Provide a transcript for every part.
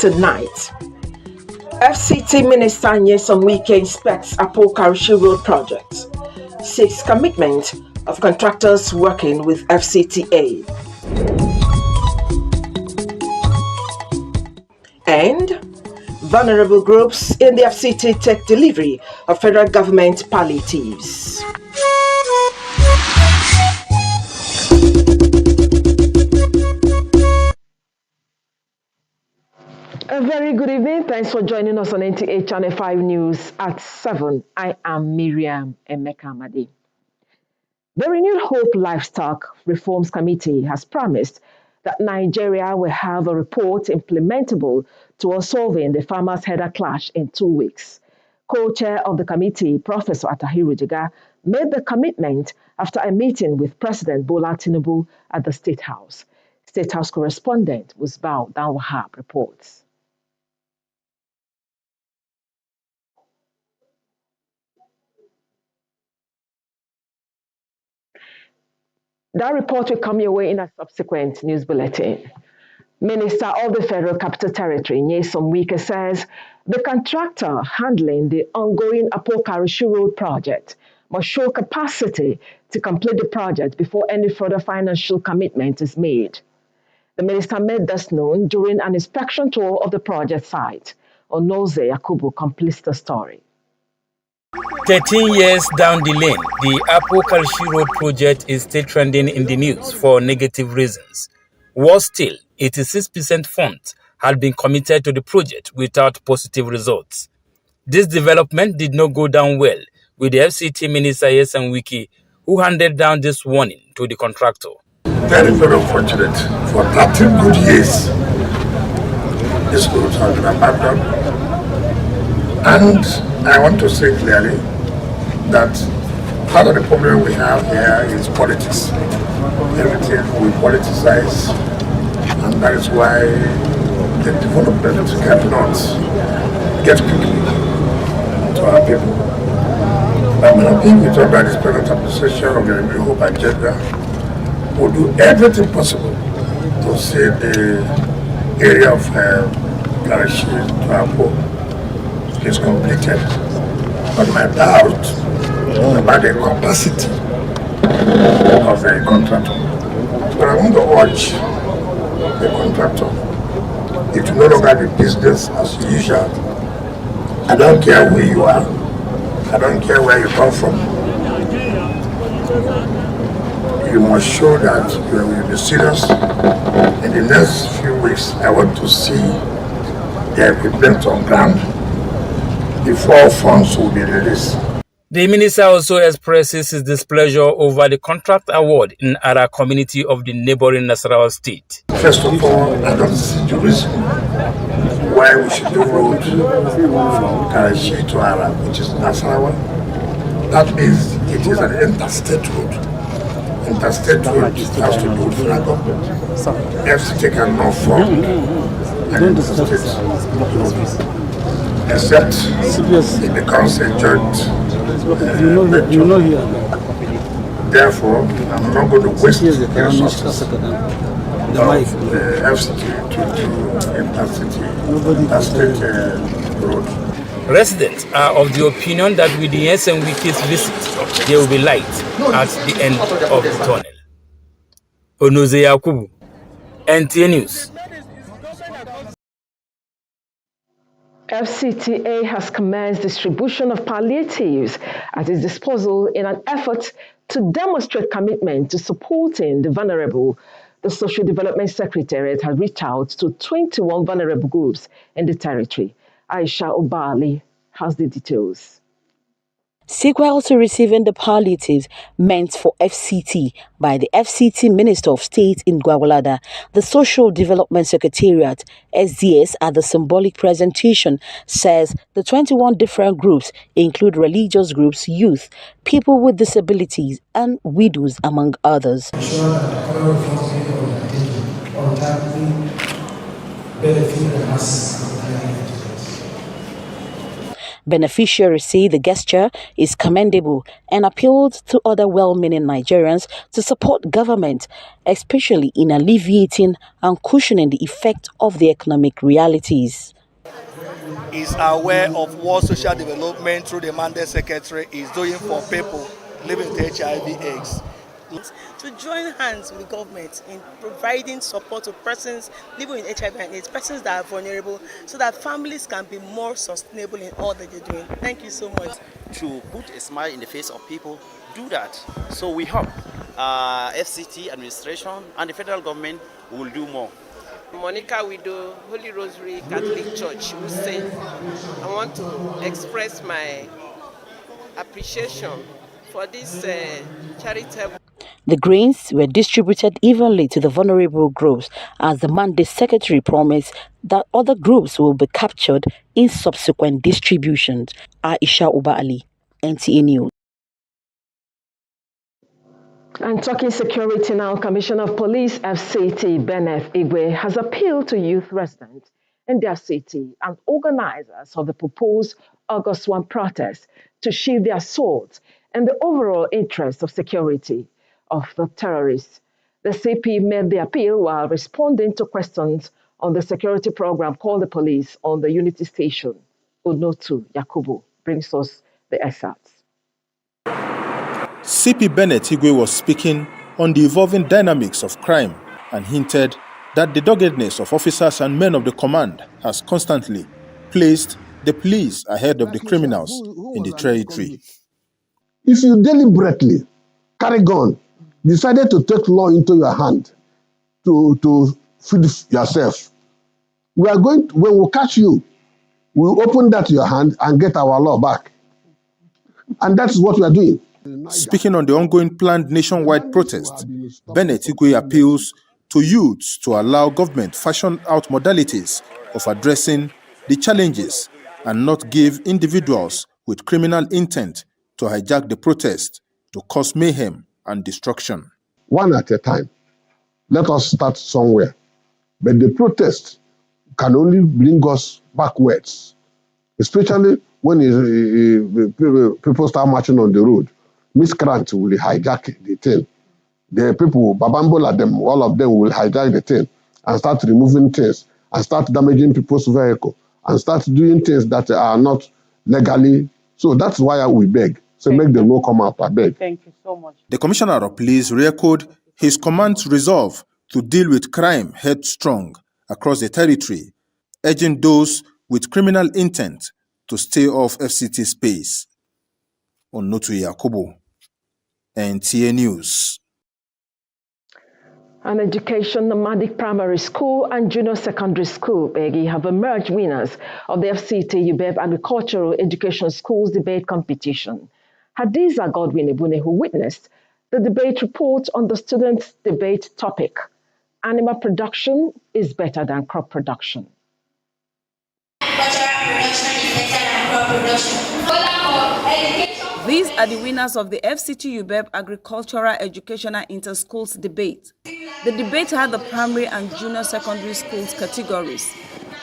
tonight. FCT Minister Nyesom Wike inspects Apo-Karishi Road project, seeks commitment of contractors working with FCTA. And vulnerable groups in the FCT take delivery of federal government palliatives. A very good evening. Thanks for joining us on NTA Channel 5 News at 7. I am Miriam Emeka-Amadi. The Renewed Hope Livestock Reforms Committee has promised that Nigeria will have a report implementable towards solving the farmers' header clash in 2 weeks. Co-chair of the committee, Professor Atahiru Jiga, made the commitment after a meeting with President Bola Tinubu at the State House. State House correspondent Musbao Danwahab reports. That report will come your way in a subsequent news bulletin. Minister of the Federal Capital Territory, Nyesom Wike, says the contractor handling the ongoing Apo-Karishi Road project must show capacity to complete the project before any further financial commitment is made. The minister made this known during an inspection tour of the project site. Onoze Yakubu completes the story. 13 years down the lane, the Apo-Karishi Road project is still trending in the news for negative reasons. Worse still, 86% funds had been committed to the project without positive results. This development did not go down well with the FCT Minister Nyesom Wike, who handed down this warning to the contractor. Very, very unfortunate. For 13 good years, this road has been abandoned. And I want to say clearly that part of the problem we have here is politics. Everything we politicize, and that is why the development cannot get quickly to our people. I'm happy with all that this present administration of the Renewed Hope agenda will do everything possible to see the area of Karishi to Apo is completed. But my doubt about the capacity of the contractor. But I want to urge the contractor, it will no longer be business as usual. I don't care who you are, I don't care where you come from. You must show that you will be serious. In the next few weeks, I want to see the equipment on ground before funds will be released. The minister also expresses his displeasure over the contract award in Ara community of the neighboring Nasarawa state. First of all, I don't see the reason why we should do road from Karishi to Ara, which is Nasarawa. That means it is an interstate road. Interstate road has to do with federal government. FCT cannot form an interstate road, except it becomes a joint venture. Therefore, I'm not going to waste the resources of the FCT to do interstate road. Residents are of the opinion that with the Nyesom Wike's visit, there will be light at the end of the tunnel. Onoze Yakubu, NTA News. FCTA has commenced distribution of palliatives at its disposal in an effort to demonstrate commitment to supporting the vulnerable. The Social Development Secretariat has reached out to 21 vulnerable groups in the territory. Aisha Obali has the details. Sequel to receiving the palliatives meant for FCT by the FCT Minister of State in Gwagwalada, the Social Development Secretariat, SDS, at the symbolic presentation says the 21 different groups include religious groups, youth, people with disabilities, and widows, among others. Beneficiaries say the gesture is commendable and appealed to other well-meaning Nigerians to support government, especially in alleviating and cushioning the effect of the economic realities. Is aware of what social development through the mandate secretary is doing for people living with HIV/AIDS. To join hands with the government in providing support to persons living with HIV and AIDS, persons that are vulnerable, so that families can be more sustainable in all that they're doing. Thank you so much. To put a smile in the face of people, do that. So we hope FCT administration and the federal government will do more. Monica Widow, Holy Rosary Catholic Church, who said, I want to express my appreciation for this charitable. The grains were distributed evenly to the vulnerable groups as the mandate secretary promised that other groups will be captured in subsequent distributions. Aisha Uba Ali, NTA News. And talking security now, Commissioner of Police FCT Benneth Igwe has appealed to youth residents in their city and organizers of the proposed August 1 protest to shield their swords in the overall interest of security of the terrorists. The CP made the appeal while responding to questions on the security program called the police on the Unity Station. Unotu Yakubu brings us the excerpts. CP Bennett Igwe was speaking on the evolving dynamics of crime and hinted that the doggedness of officers and men of the command has constantly placed the police ahead of the criminals in the territory. If you deliberately carry gun, decided to take law into your hand to feed yourself, when we catch you, we'll open that to your hand and get our law back. And that's what we are doing. Speaking on the ongoing planned nationwide protest, Bennett Igwe appeals to youths to allow government fashion out modalities of addressing the challenges and not give individuals with criminal intent to hijack the protest to cause mayhem and destruction. One at a time. Let us start somewhere. But the protest can only bring us backwards, especially when people start marching on the road. Miscreants will hijack the thing. The people, Babambola, them, all of them will hijack the thing and start removing things and start damaging people's vehicle and start doing things that are not legally. So that's why we beg. So make them no come out, I beg. Thank you so much. The Commissioner of Police re-echoed his command's resolve to deal with crime headstrong across the territory, urging those with criminal intent to stay off FCT space. Onotu Yakubu, NTA News. An education, nomadic primary school and junior secondary school, Begi, have emerged winners of the FCT UBEB Agricultural Education Schools Debate Competition. Hadiza Godwin Ebune, who witnessed the debate, report on the students' debate topic: animal production is better than crop production. These are the winners of the FCT UBEB Agricultural Educational Inter-Schools Debate. The debate had the primary and junior secondary schools categories.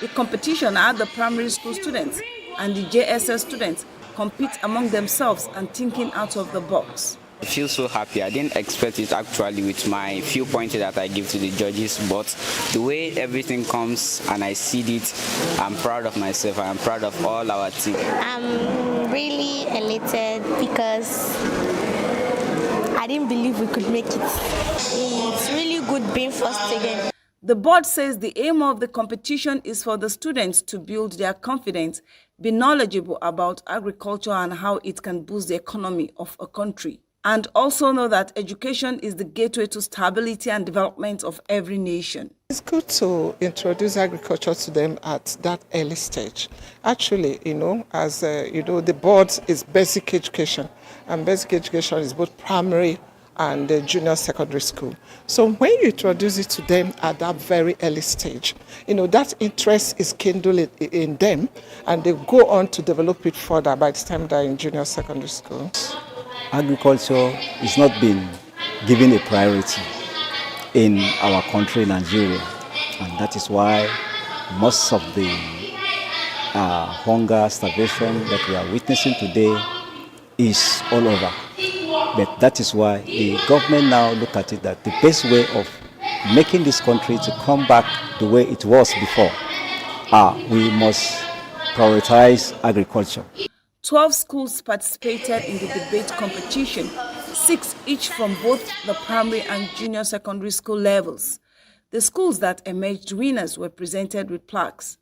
The competition had the primary school students and the JSS students compete among themselves and thinking out of the box. I feel so happy. I didn't expect it actually with my few points that I give to the judges, but the way everything comes and I see it, I'm proud of myself. I'm proud of all our team. I'm really elated because I didn't believe we could make it. It's really good being first again. The board says the aim of the competition is for the students to build their confidence, be knowledgeable about agriculture and how it can boost the economy of a country, and also know that education is the gateway to stability and development of every nation. It's good to introduce agriculture to them at that early stage. Actually, the board is basic education, and basic education is both primary and the junior secondary school. So when you introduce it to them at that very early stage, that interest is kindled in them, and they go on to develop it further by the time they're in junior secondary school. Agriculture is not being given a priority in our country, Nigeria, and that is why most of the hunger, starvation that we are witnessing today is all over. But that is why the government now look at it that the best way of making this country to come back the way it was before, we must prioritize agriculture. 12 schools participated in the debate competition, 6 each from both the primary and junior secondary school levels. The schools that emerged winners were presented with plaques.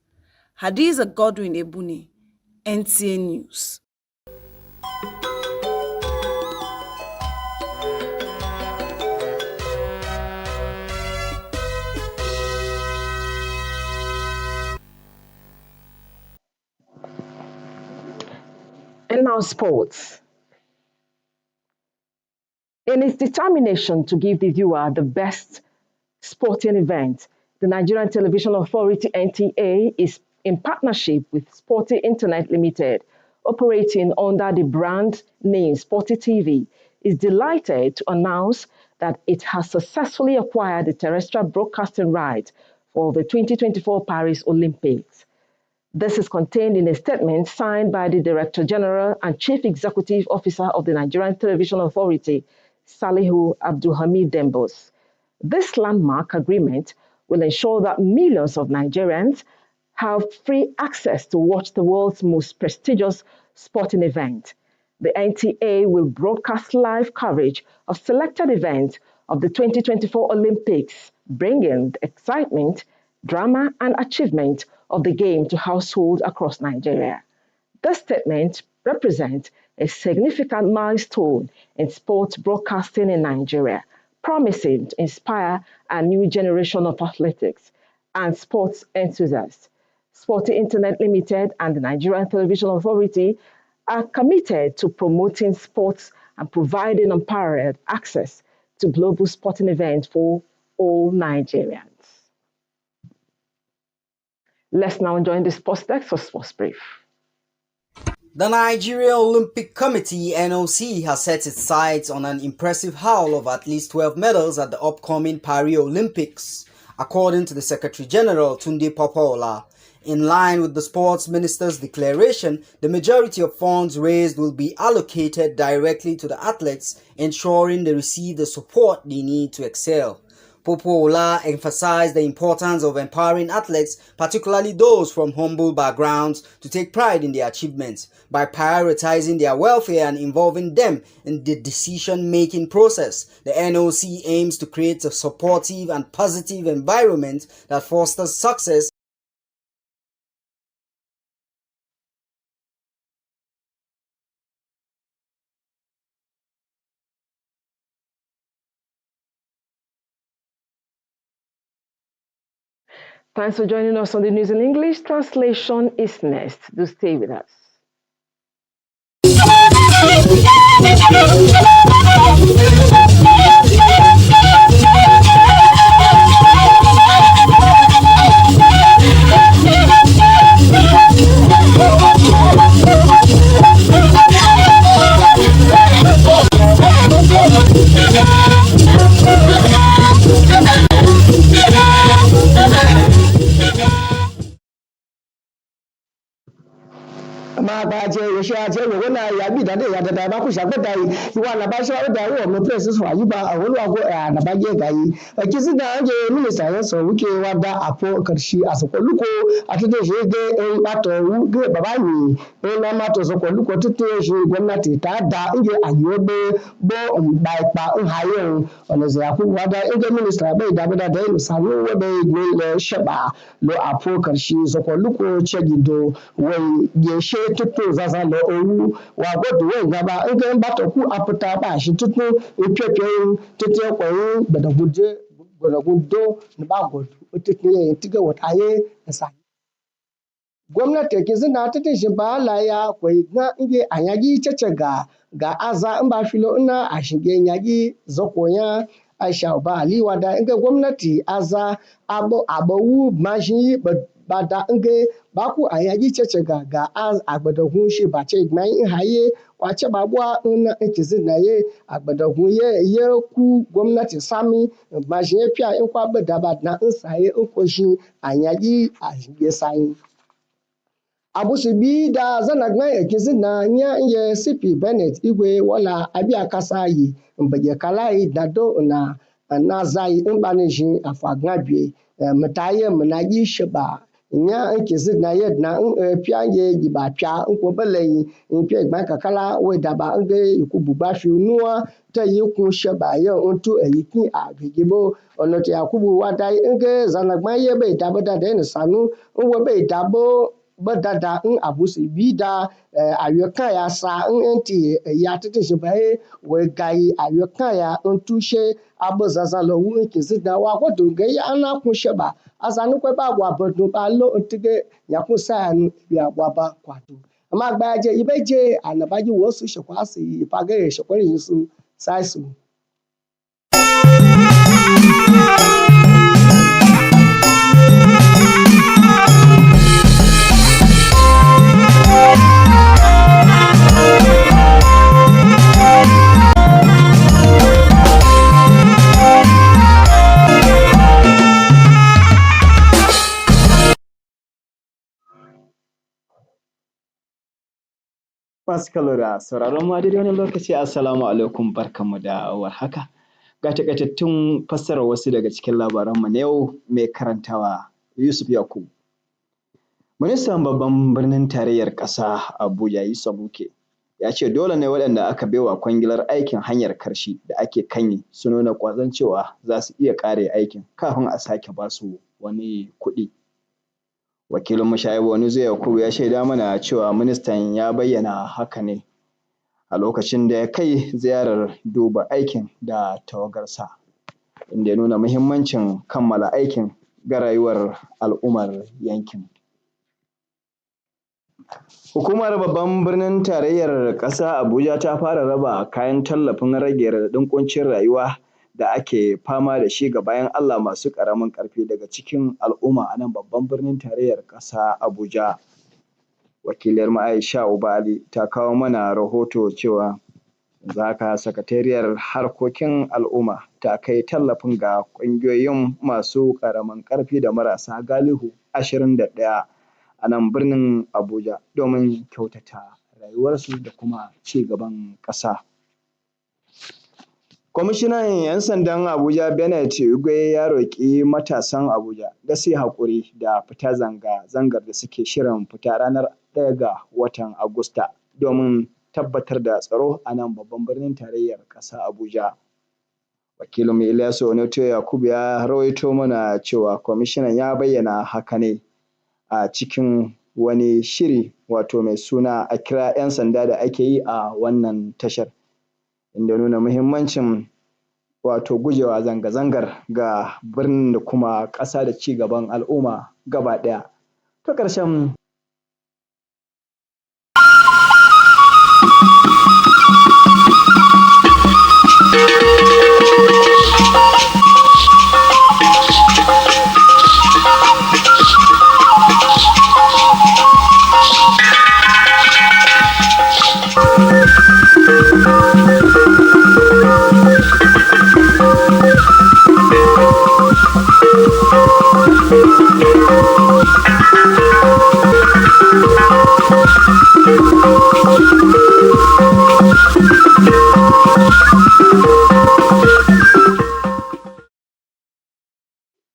Hadiza Godwin Ebuni, NTA News. And now sports. In its determination to give the viewer the best sporting event, the Nigerian Television Authority (NTA) is in partnership with Sporty Internet Limited, operating under the brand name Sporty TV, is delighted to announce that it has successfully acquired the terrestrial broadcasting rights for the 2024 Paris Olympics. This is contained in a statement signed by the Director General and Chief Executive Officer of the Nigerian Television Authority, Salihu Abdulhamid Dembos. This landmark agreement will ensure that millions of Nigerians have free access to watch the world's most prestigious sporting event. The NTA will broadcast live coverage of selected events of the 2024 Olympics, bringing the excitement, drama, and achievement of the game to households across Nigeria. This statement represents a significant milestone in sports broadcasting in Nigeria, promising to inspire a new generation of athletics and sports enthusiasts. Sporty Internet Limited and the Nigerian Television Authority are committed to promoting sports and providing unparalleled access to global sporting events for all Nigerians. Let's now join the Sports Desk for Sports Brief. The Nigeria Olympic Committee (NOC) has set its sights on an impressive haul of at least 12 medals at the upcoming Paris Olympics, according to the Secretary General Tunde Popola. In line with the Sports Minister's declaration, the majority of funds raised will be allocated directly to the athletes, ensuring they receive the support they need to excel. Popola emphasized the importance of empowering athletes, particularly those from humble backgrounds, to take pride in their achievements by prioritizing their welfare and involving them in the decision-making process. The NOC aims to create a supportive and positive environment that fosters success. Thanks for joining us on the news in English. Translation is next. Do stay with us. Mabaje yeshaje wona yabida de yadada bakusha kodai iwana basha oda wo no place so ayiba awolu ago na baje gayi kizi da anje minister yaso wuke wada apo karshi asokoluko atete jege bato wuge babani na mato sokoluko tete je gwamnati ta da inge ayobe bo mbaipa nhayo onoze aku wada inge minister bai da bada da inu sanu webe gole sheba lo apo karshi sokoluko chegido wai yeshe tutu zaza lo owu wa godu we ngaba nge batoku aputa ba shi tutu epepe tete ko gbadagudo ni ba godu otete ye tige wataye nsa gwamnati ke zina tete shi ba la ya ko na nge anyagi cecega ga aza in ba filo ina a shige nyagi zakonya Aisha ba ali wada nge gwamnati aza abawu mashi bada nge baku ayaji cecega ga agbadagun shi ba ce na in haye kwace babuwa in kizi na ye agbadagun ye ku gwamnati sami mashi ya fiya in kwa bada ba na in saye in koshi ayaji a shige sayi abusubi da zanagna ekizi na nya ye CP Bennett igwe wala abia kasa yi mbaje kala yi dado na zai mbanijin afagabie metaye mnaji sheba nya ekizi na ye na pia ye giba pia nko beleyi pia gba kakala we daba nge ikububa fi nuwa te yikun sheba ye onto eyikin agigibo onoti akubu wadai nge zanagna ye be dabo da den sanu wo be dabo badada abusi bida ayoka ya sa enti ya tete shibae we gai ayoka ya ntushe abozaza lo wu kizida wa ko do ge ana kun sheba azanu kwe ba gwa bodo ba lo ntige yakusa anu bi agwa ba kwado ama gbaje ibeje anabaji wo su shekwasi ipage shekwani yusu saisu. Masu kallo da sauraron mu a daidai wani lokaci assalamu alaikum barkanmu da warhaka. Ga takaitattun fassarar wasu daga cikin labaranmu na yau mai karantawa Yusuf Yakubu. Ministan babban birnin tarayyar ƙasa Abuja Yusuf Buke ya ce dole ne waɗanda aka baiwa kwangilar aikin hanyar karshe da ake kanyi su nuna ƙwazon cewa za su iya ƙare aikin kafin a sake ba su wani kuɗi. Wakilin Shaibu Onuze Yakubu ya shaida mana cewa ministan ya bayyana haka ne a lokacin da ya kai ziyarar duba aikin da tawagarsa, inda ya nuna muhimmancin kammala aikin ga rayuwar al'ummar yankin. Hukumar babban birnin tarayyar ƙasa Abuja ta fara raba kayan tallafin rage raɗaɗin ƙuncin rayuwa da ake fama da shi ga bayan Allah masu ƙaramin ƙarfi daga cikin al'umma a nan babban birnin tarayyar ƙasa Abuja. Wakiliyar mu Aisha Ubali ta kawo mana rahoto cewa yanzu haka sakatariyar harkokin al'umma ta kai tallafin ga ƙungiyoyin masu ƙaramin ƙarfi da marasa galihu 21 a nan birnin Abuja domin kyautata rayuwarsu da kuma ci gaban ƙasa. Kwamishinan 'yan sandan Abuja Bennett Igwe ya roƙi matasan Abuja da su yi haƙuri da fita zanga-zangar da suke shirin fita ranar 1 ga watan Agusta domin tabbatar da tsaro a nan babban birnin tarayyar ƙasa Abuja. Wakilinmu Ilyasu Onoto Yakubu ya rawaito mana cewa kwamishinan ya bayyana haka ne a cikin wani shiri wato mai suna a kira 'yan sanda da ake yi a wannan tashar, inda nuna muhimmancin wato gujewa zanga-zangar ga birnin da kuma ƙasa da ci gaban al'umma gaba ɗaya. Ta ƙarshen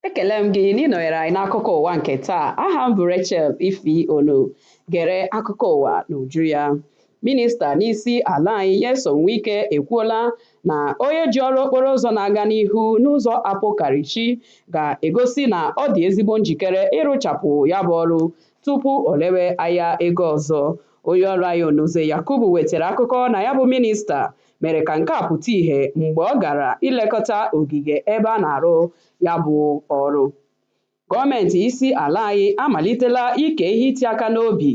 ekele m gị n'ịnọnyere anyị n'akụkọ ụwa nke taa. Aha m bụ Rachel Ifi Ono. Gere akụkọ ụwa n'uju ya. Minista n'isi ala anyị Nyesom Wike ekwuola na onye ji ọrụ okporo ụzọ na-aga n'ihu n'ụzọ Apokarichi ga-egosi na ọ dị ezigbo njikere ịrụchapụ ya bụ ọrụ tupu o lewe anya ego ọzọ. Onye ọrụ anyị Onuze Yakubu wetara akụkọ na ya bụ minista mere ka nke a pụta ìhè mgbe ọ gara ilekọta ogige ebe a na-arụ ya bụ ọrụ. Gọọmenti isi ala anyị amalitela ike ihe iti aka n'obi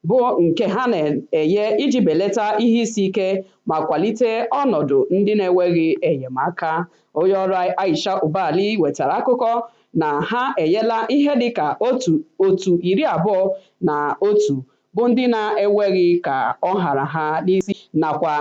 bụ nke ha na-enye iji belata ihe isi ike ma kwalite ọnọdụ ndị na-enweghị enyemaka. Onye ọrụ anyị Aisha Ubali wetara akụkọ na ha enyela ihe dịka otu 21 bụ ndị na-enweghị ka ọ hara ha n'isi nakwa